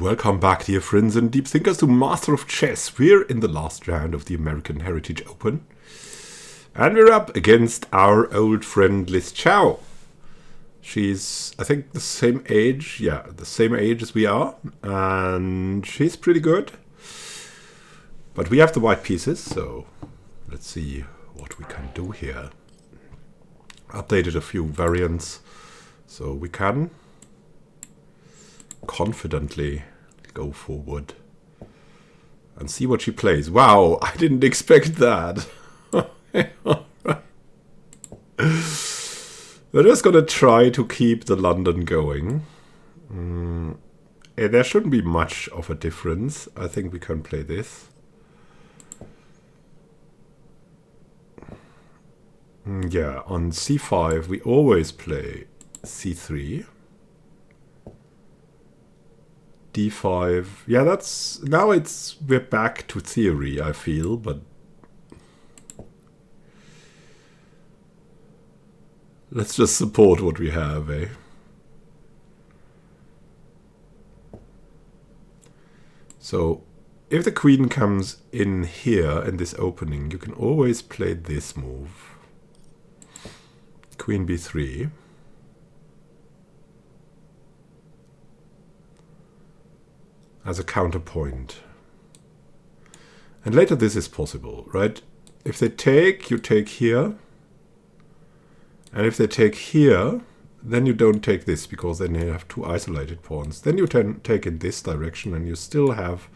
Welcome back, dear friends and deep thinkers, to Master of Chess. We're in the last round of the American Heritage Open. And we're up against our old friend Liz Chow. She's, I think, the same age. Yeah, the same age as we are. And she's pretty good. But we have the white pieces, so let's see what we can do here. Updated a few variants, so we can confidently go forward and see what she plays. Wow, I didn't expect that. We're just gonna try to keep the London going. There shouldn't be much of a difference. I think we can play this. Yeah, on c5 we always play c3. d5. Yeah, that's now we're back to theory, I feel, but let's just support what we have, eh? So if the queen comes in here in this opening, you can always play this move. Queen b3. As a counterpoint. And later this is possible, right? If they take, you take here. And if they take here, then you don't take this, because then you have two isolated pawns. Then you take in this direction and you still have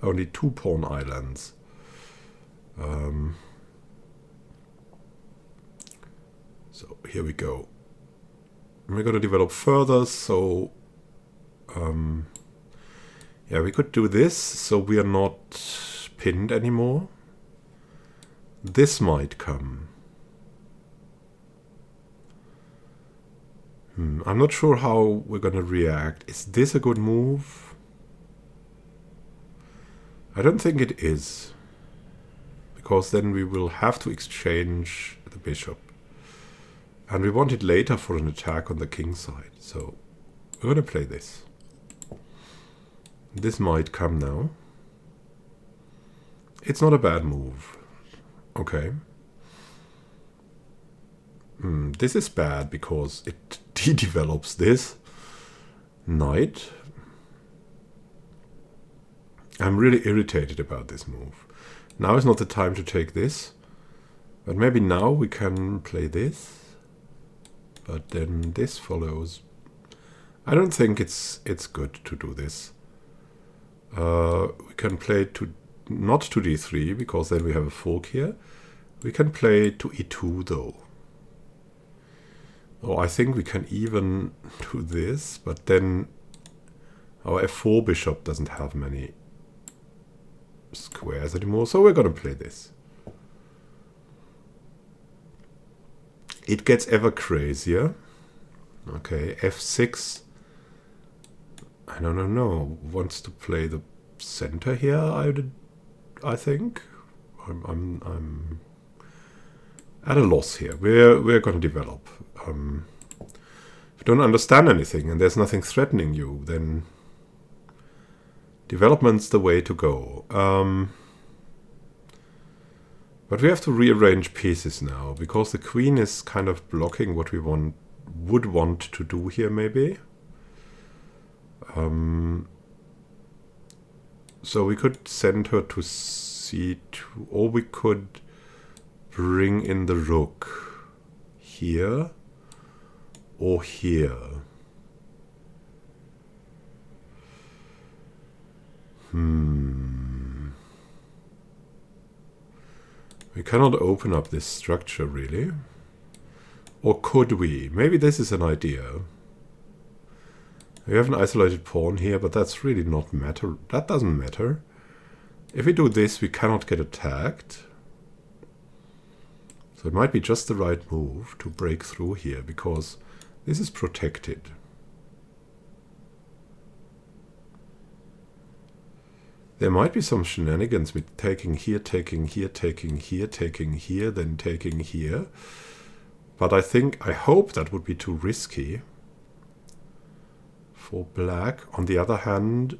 only 2 pawn islands. So here we go. We're going to develop further, so yeah, we could do this, so we are not pinned anymore. This might come. I'm not sure how we're going to react. Is this a good move? I don't think it is, because then we will have to exchange the bishop. And we want it later for an attack on the king side. So we're going to play this. This might come now. It's not a bad move. Okay. This is bad because it de-develops this knight. I'm really irritated about this move. Now is not the time to take this. But maybe now we can play this. But then this follows. I don't think it's good to do this. We can play not to d3, because then we have a fork here. We can play to e2 though. Oh, I think we can even do this, but then our f4 bishop doesn't have many squares anymore, so we're going to play this. It gets ever crazier. Okay, f6. I don't know. Wants to play the center here. I think. I'm at a loss here. We're going to develop. If you don't understand anything and there's nothing threatening you, then development's the way to go. But we have to rearrange pieces now, because the queen is kind of blocking what we would want to do here, maybe. So we could send her to c2, or we could bring in the rook here or here. We cannot open up this structure, really. Or could we? Maybe this is an idea. We have an isolated pawn here, but that's really not matter. That doesn't matter. If we do this, we cannot get attacked. So it might be just the right move to break through here, because this is protected. There might be some shenanigans with taking here, taking here, taking here, taking here, then taking here. But I hope that would be too risky for black. On the other hand,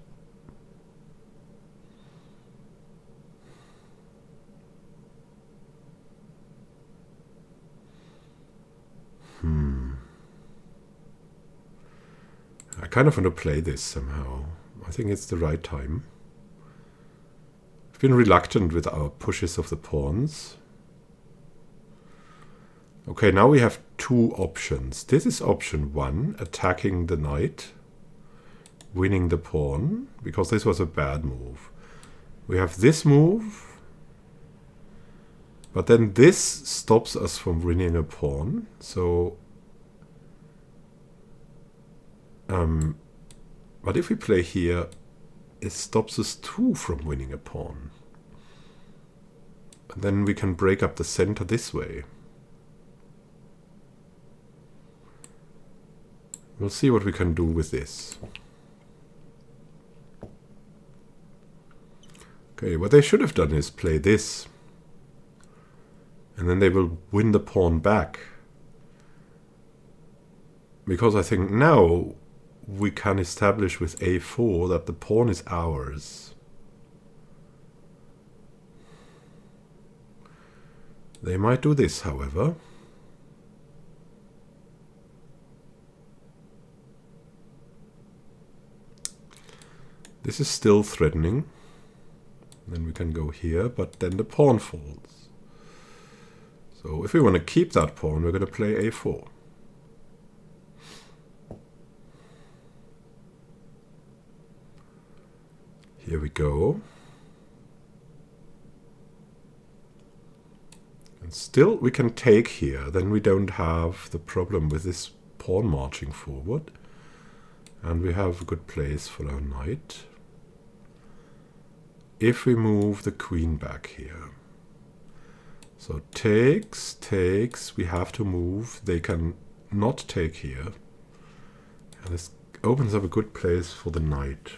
kind of want to play this somehow. I think it's the right time. I've been reluctant with our pushes of the pawns. Okay, now we have two options. This is option one, attacking the knight, winning the pawn, because this was a bad move. We have this move, but then this stops us from winning a pawn. So, but if we play here, it stops us too from winning a pawn. And then we can break up the center this way. We'll see what we can do with this. Okay, what they should have done is play this. And then they will win the pawn back. Because I think now we can establish with a4 that the pawn is ours. They might do this, however. This is still threatening. Then we can go here, but then the pawn falls. So if we want to keep that pawn, we're going to play a4. Here we go. And still we can take here. Then we don't have the problem with this pawn marching forward. And we have a good place for our knight. If we move the queen back here. So takes, takes, we have to move. They can not take here. And this opens up a good place for the knight.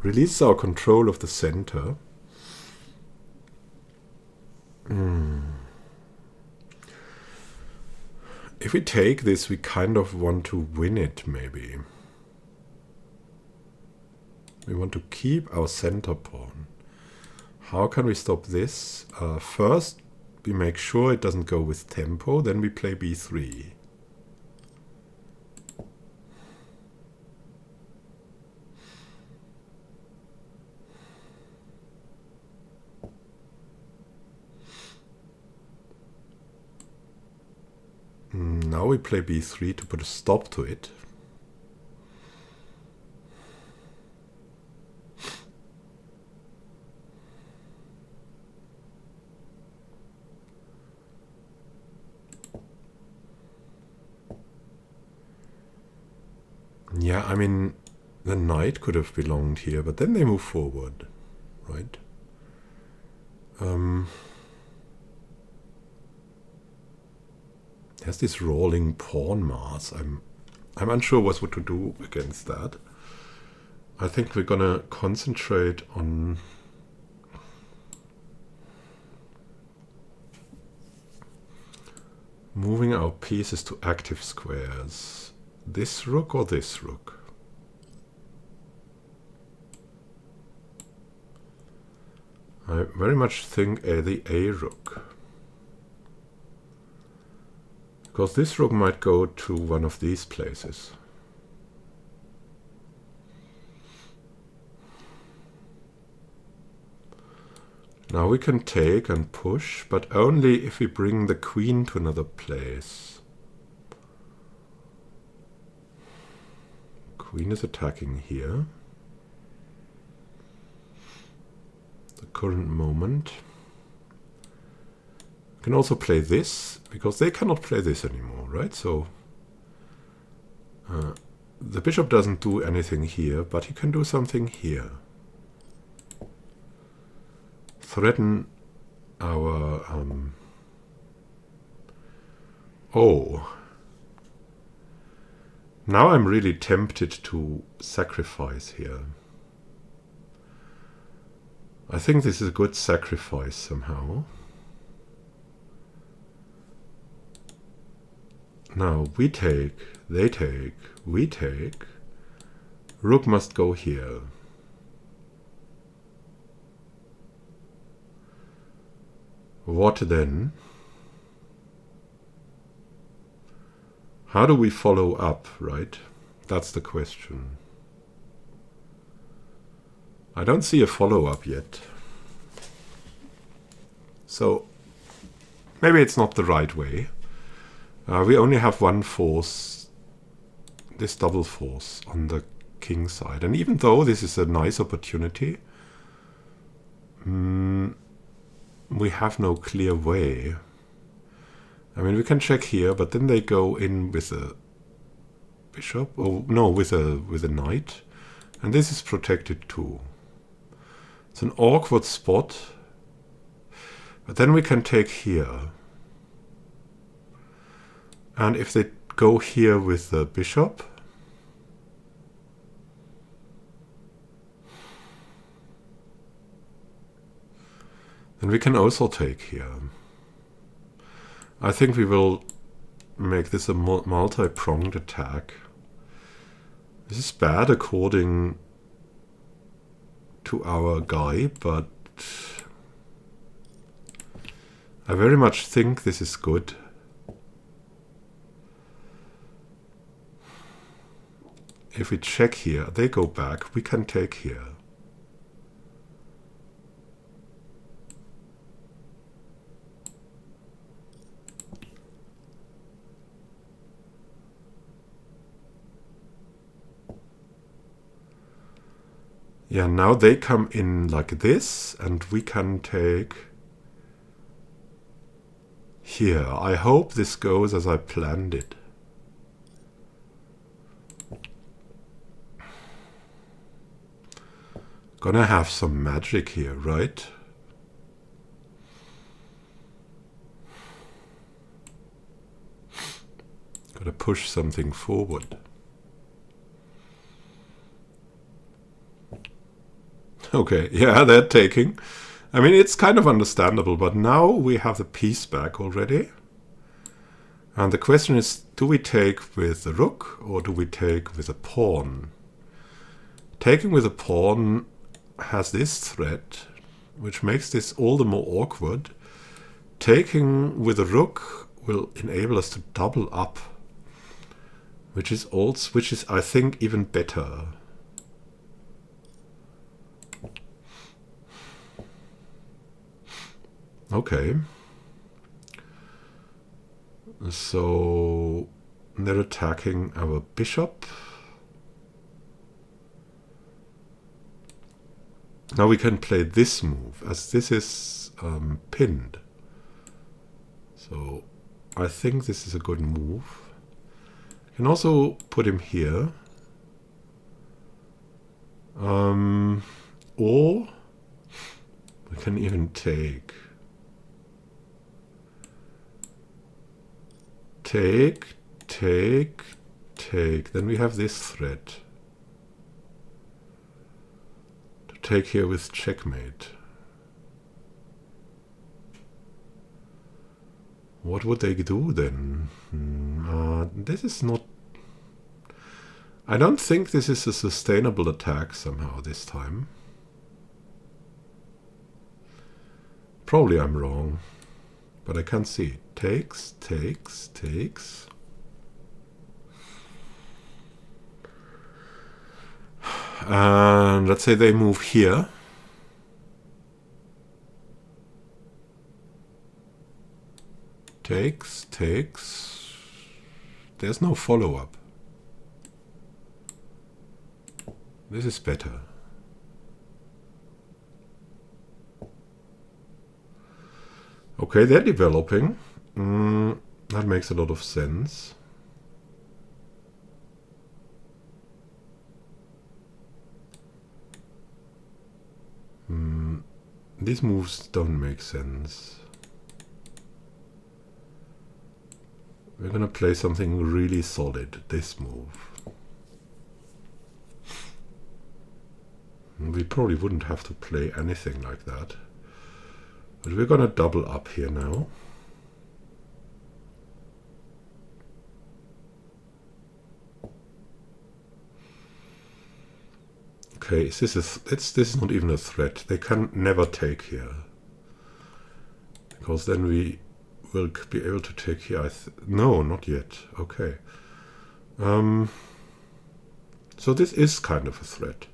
Release our control of the center. If we take this, we kind of want to win it, maybe. We want to keep our center pawn. How can we stop this? First, we make sure it doesn't go with tempo, then we play b3. Now we play b3 to put a stop to it. Yeah, I mean, the knight could have belonged here, but then they move forward, right? There's this rolling pawn mass. I'm unsure what to do against that. I think we're gonna concentrate on moving our pieces to active squares. This rook or this rook? I very much think the A rook. Because this rook might go to one of these places. Now we can take and push, but only if we bring the queen to another place. Queen is attacking here. The current moment. You can also play this, because they cannot play this anymore, right? So the bishop doesn't do anything here, but he can do something here. Threaten our oh. Now I'm really tempted to sacrifice here. I think this is a good sacrifice somehow. Now we take, they take, we take. Rook must go here. What then? How do we follow up, right? That's the question. I don't see a follow-up yet. So maybe it's not the right way. We only have one force, this double force on the king side. And even though this is a nice opportunity, we have no clear way. I mean, we can check here, but then they go in with a bishop. Oh no, with a knight, and this is protected too. It's an awkward spot, but then we can take here. And if they go here with the bishop, then we can also take here. I think we will make this a multi-pronged attack. This is bad according to our guy, but I very much think this is good. If we check here, they go back, we can take here. Yeah, now they come in like this, and we can take here. I hope this goes as I planned it. Gonna have some magic here, right? Gotta push something forward. Okay, yeah, they're taking. I mean, it's kind of understandable, but now we have the piece back already. And the question is, do we take with the rook or do we take with a pawn? Taking with a pawn has this threat, which makes this all the more awkward. Taking with a rook will enable us to double up, which is I think even better. Okay. So they're attacking our bishop. Now we can play this move, as this is pinned. So I think this is a good move. You can also put him here. Or we can even take. Take. Then we have this threat. To take here with checkmate. What would they do then? This is not... I don't think this is a sustainable attack somehow this time. Probably I'm wrong. But I can't see it. Takes. And let's say they move here. Takes. There's no follow-up. This is better. Okay, they're developing. That makes a lot of sense. These moves don't make sense. We're gonna play something really solid, this move. We probably wouldn't have to play anything like that. But we're gonna double up here now. Okay, this is not even a threat. They can never take here. Because then we will be able to take here. No, not yet. Okay. So this is kind of a threat.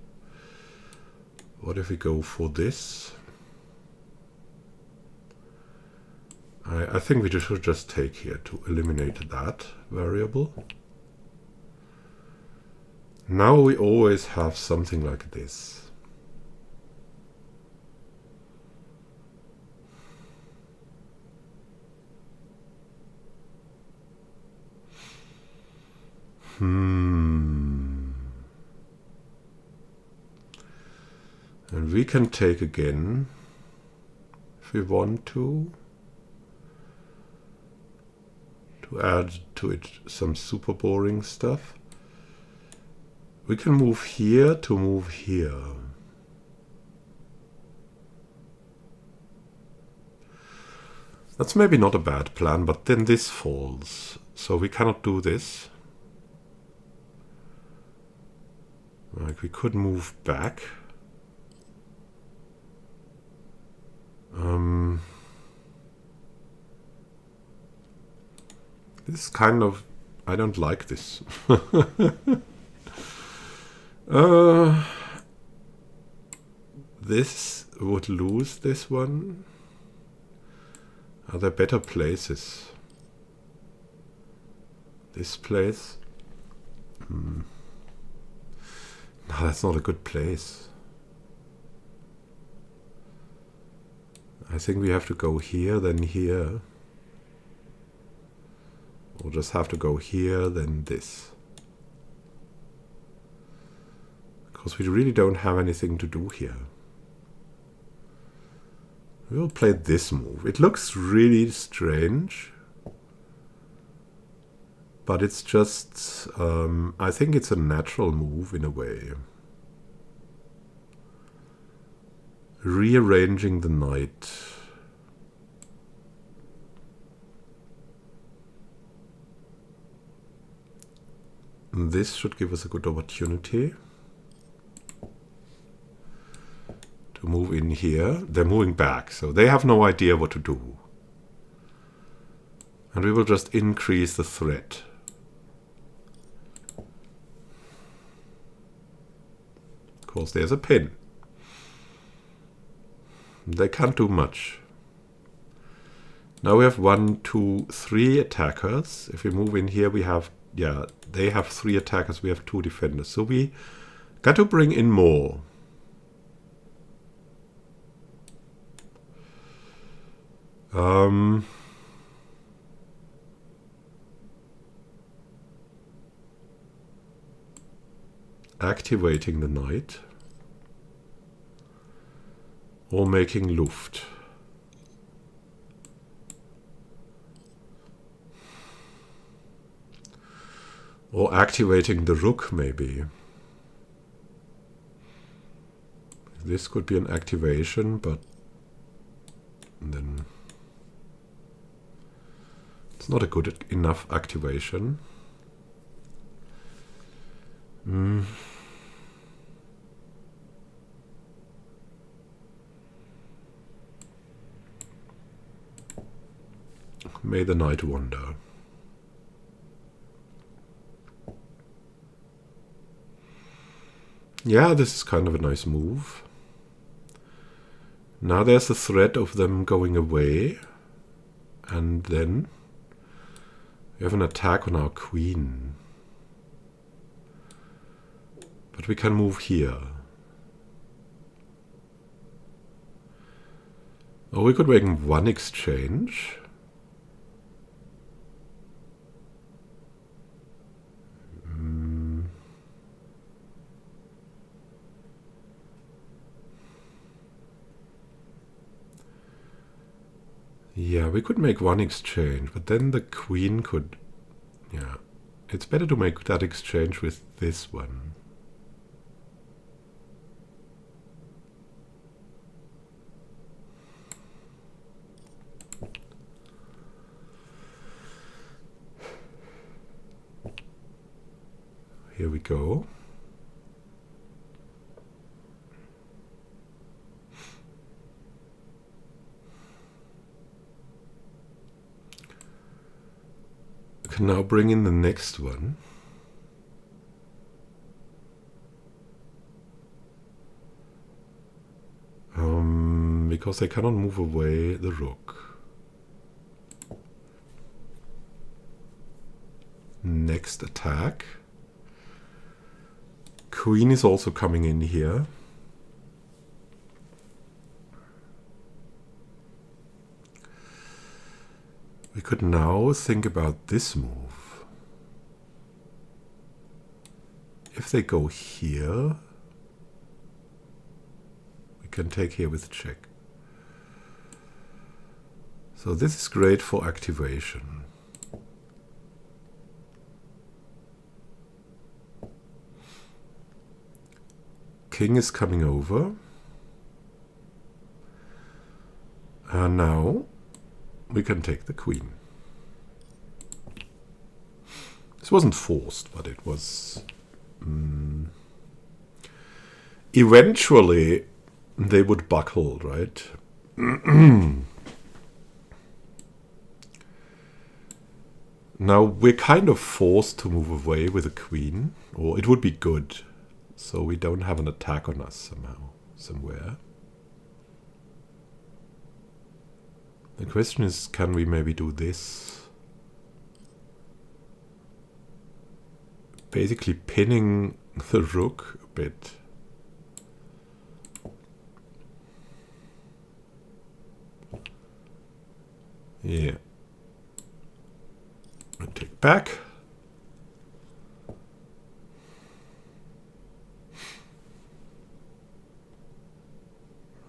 What if we go for this? I think we should just take here to eliminate that variable. Now we always have something like this. And we can take again, if we want to add to it some super boring stuff. We can move here to move here. That's maybe not a bad plan, but then this falls. So we cannot do this. Like we could move back. This kind of... I don't like this. This would lose this one. Are there better places? This place? No, that's not a good place. I think we have to go here, then here. We'll just have to go here, then this. Because we really don't have anything to do here. We'll play this move. It looks really strange. But it's just... I think it's a natural move in a way. Rearranging the knight. This should give us a good opportunity to move in here. They're moving back, so they have no idea what to do. And we will just increase the threat. Of course, there's a pin. They can't do much. Now we have 1, 2, 3 attackers. If we move in here, we have... Yeah, they have 3 attackers, we have 2 defenders. So we got to bring in more. Activating the knight. Or making Luft. Or activating the rook, maybe. This could be an activation, but then it's not a good enough activation. May the knight wander. Yeah, this is kind of a nice move. Now there's the threat of them going away. And then we have an attack on our queen. But we can move here. Or we could make one exchange. Yeah, we could make one exchange, but then the queen could... Yeah, it's better to make that exchange with this one. Here we go. We can now bring in the next one. because they cannot move away the rook. Next attack. Queen is also coming in here. We could now think about this move. If they go here, we can take here with check. So this is great for activation. King is coming over. And now we can take the queen. This wasn't forced, but it was... eventually, they would buckle, right? Now, we're kind of forced to move away with a queen, or it would be good, so we don't have an attack on us somehow, somewhere. The question is, can we maybe do this? Basically pinning the rook a bit. Yeah. I take back.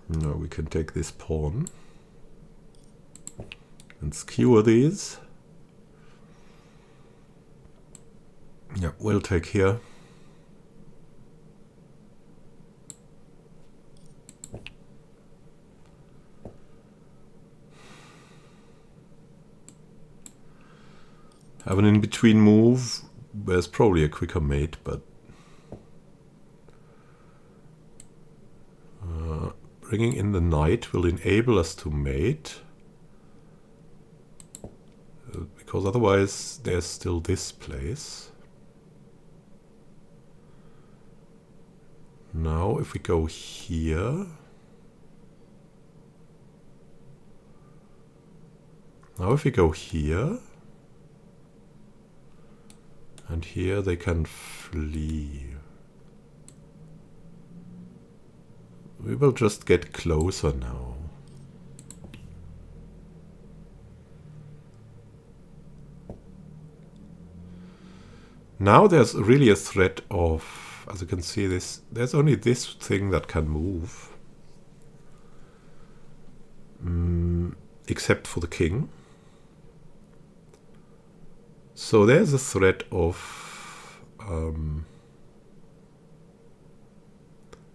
Now we can take this pawn and skewer these. Yeah, we'll take here. Have an in-between move. There's probably a quicker mate, but bringing in the knight will enable us to mate. Because otherwise there's still this place. Now if we go here, and here they can flee. We will just get closer now. Now there's really a threat of, as you can see, there's only this thing that can move. Except for the king. So there's a threat of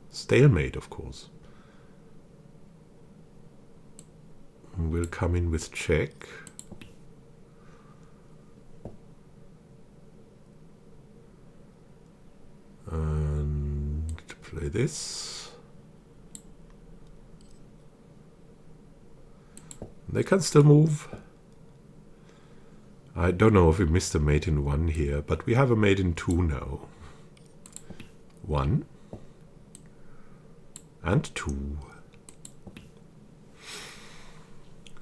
stalemate, of course. We'll come in with check. And play this. They can still move. I don't know if we missed a mate in 1 here, but we have a mate in 2 now. 1 and 2.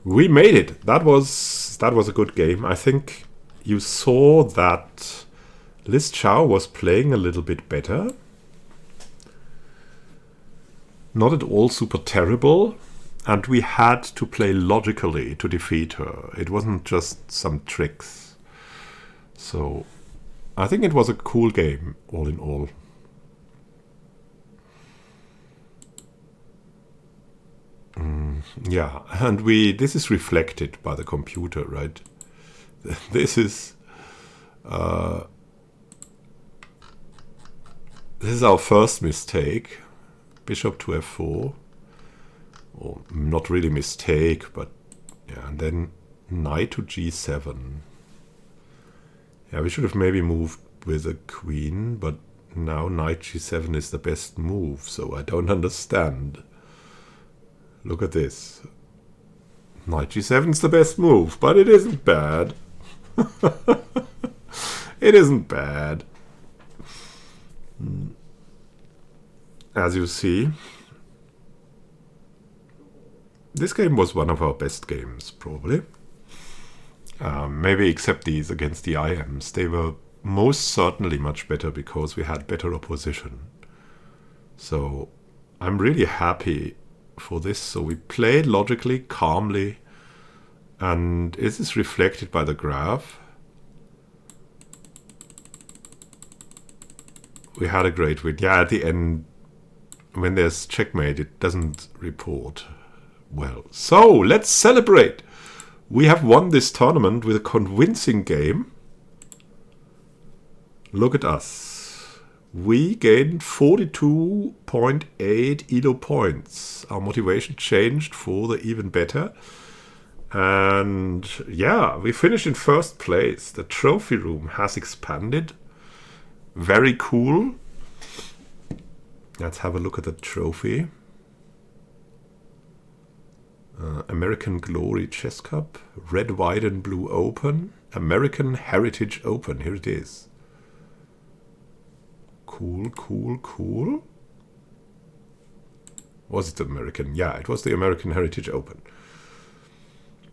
We made it. That was a good game. I think you saw that Liz Chow was playing a little bit better. Not at all super terrible. And we had to play logically to defeat her. It wasn't just some tricks. So I think it was a cool game, all in all. Yeah, and this is reflected by the computer, right? This is our first mistake. Bishop to f4. Or not really mistake, but yeah, and then knight to g7. Yeah, we should have maybe moved with a queen, but now knight g7 is the best move, so I don't understand. Look at this. Knight g7 is the best move, but it isn't bad. It isn't bad. As you see. This game was one of our best games, probably. Maybe except these against the IMs. They were most certainly much better because we had better opposition. So I'm really happy for this. So we played logically, calmly, and this is reflected by the graph. We had a great win. Yeah, at the end, when there's checkmate, it doesn't report well. So let's celebrate. We have won this tournament with a convincing game. Look at us. We gained 42.8 ELO points. Our motivation changed for the even better. And yeah, we finished in first place. The trophy room has expanded. Very cool. Let's have a look at the trophy. American Glory Chess Cup, Red, White and Blue Open, American Heritage Open. Here it is. Cool, cool, cool. Was it American? Yeah, it was the American Heritage Open.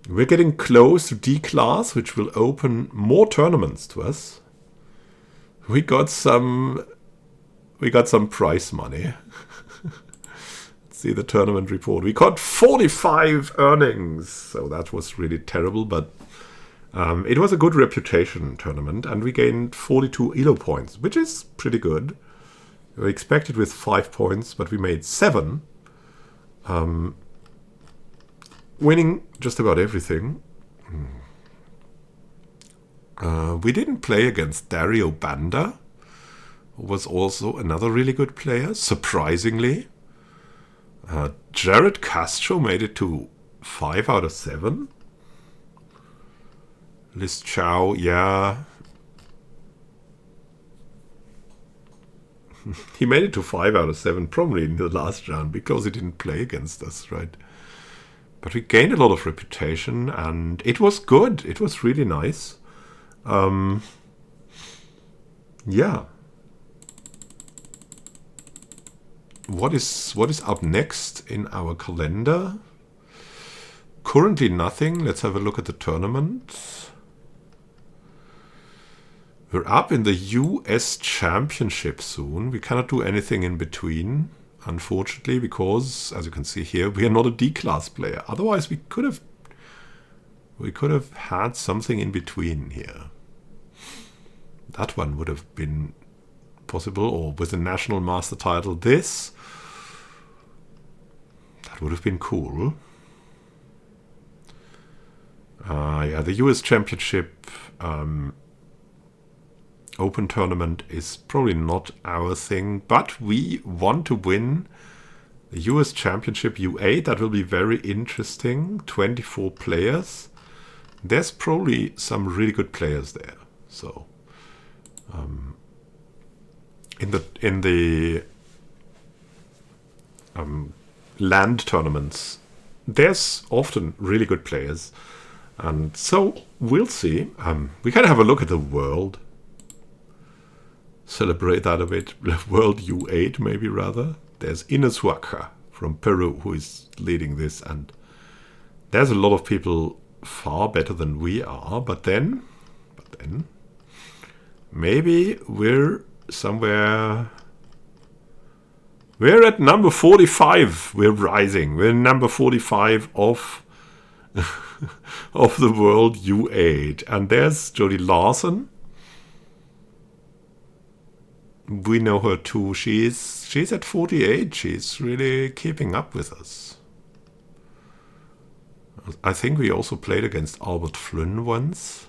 We're getting close to D class, which will open more tournaments to us. We got some prize money. See the tournament report. We got 45 earnings, so that was really terrible, but it was a good reputation tournament, and we gained 42 ELO points, which is pretty good. We expected with 5 points, but we made 7, winning just about everything. We didn't play against Dario Banda, who was also another really good player, surprisingly. Jared Castro made it to 5 out of 7. Liz Chow, yeah. He made it to 5 out of 7, probably in the last round, because he didn't play against us, right? But we gained a lot of reputation, and it was good. It was really nice. Yeah. What is up next in our calendar? Currently nothing. Let's have a look at the tournament. We're up in the US Championship soon. We cannot do anything in between, unfortunately, because, as you can see here, we are not a D-class player. Otherwise, we could have had something in between here. That one would have been possible, or with a national master title. That would have been cool. Yeah, the US Championship Open tournament is probably not our thing, but we want to win the US Championship U8. That will be very interesting. 24 players. There's probably some really good players there. So in the land tournaments, there's often really good players, and so we'll see. We can have a look at the world, celebrate that a bit. World U8, maybe rather. There's Ines Huaca from Peru who is leading this, and there's a lot of people far better than we are. But then, maybe we're somewhere. We're at number 45. We're rising. We're number 45 of the world U8. And there's Jodie Larson. We know her too. She's at 48. She's really keeping up with us. I think we also played against Albert Flynn once.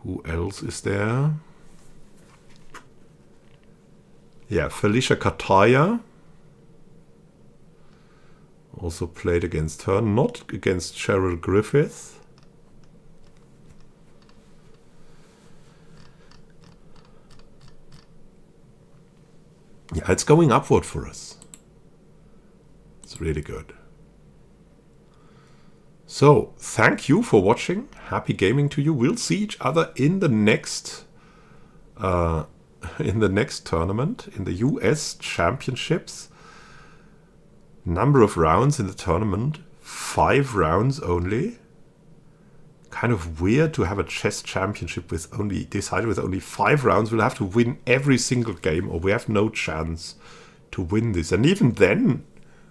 Who else is there? Yeah, Felicia Kataya. Also played against her, not against Cheryl Griffith. Yeah, it's going upward for us. It's really good. So, thank you for watching. Happy gaming to you. We'll see each other in the next tournament, in the US Championships. Number of rounds in the tournament, 5 rounds only. Kind of weird to have a chess championship with only 5 rounds. We'll have to win every single game, or we have no chance to win this. And even then,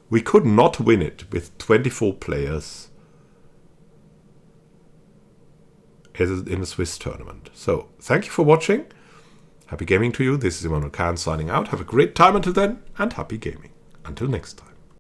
we could not win it with 24 players in a Swiss tournament. So, thank you for watching. Happy gaming to you. This is Immanuel Khan signing out. Have a great time until then, and happy gaming. Until next time.